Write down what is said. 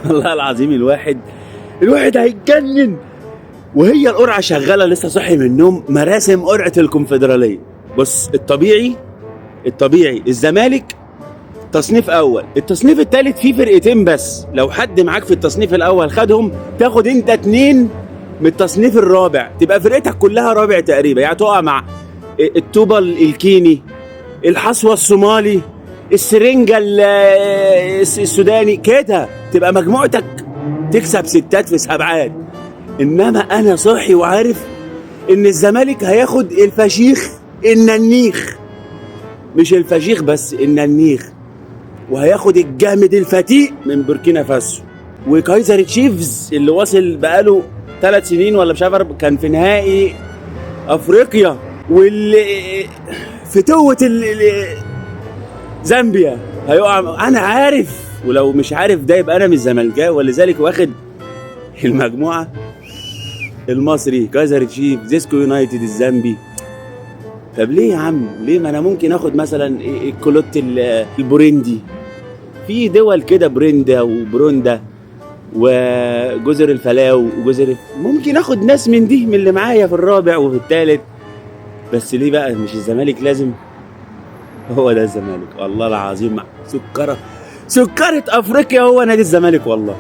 والله العظيم الواحد هيتجنن وهي القرعه شغاله. لسه صاحي من النوم، مراسم قرعه الكونفدراليه. بص، الطبيعي الزمالك تصنيف اول، التصنيف الثالث فيه فرقتين بس. لو حد معاك في التصنيف الاول خدهم، تاخد انت 2 من التصنيف الرابع، تبقى فرقتك كلها رابع تقريبا. يعني تقع مع الطوبة الكيني، الحصوة الصومالي، السرنجة السوداني، كده تبقى مجموعتك تكسب 6 في 7. انما انا صاحي وعارف ان الزمالك هياخد الفشيخ الننيخ، مش الفشيخ بس، الننيخ، وهياخد الجامد الفتيق من بوركينا فاسو. وكايزر تشيفز اللي واصل بقاله 3 سنين ولا مش عارف، كان في نهائي افريقيا، واللي فتوة زامبيا هيقع. انا عارف، ولو مش عارف ده يبقى انا مش زملكاوي. ولذلك واخد المجموعه المصري، كايزر تشيف، زيسكو يونايتد، الزامبي. طب ليه يا عم؟ ليه؟ ما انا ممكن اخد مثلا الكولوت البورندي. في دول كده، بريندا وبروندا وجزر الفلاو ممكن اخد ناس من دي، من اللي معايا في الرابع وفي الثالث. بس ليه بقى مش الزمالك؟ لازم هو ده الزمالك والله العظيم. سكرة افريقيا هو نادي الزمالك والله.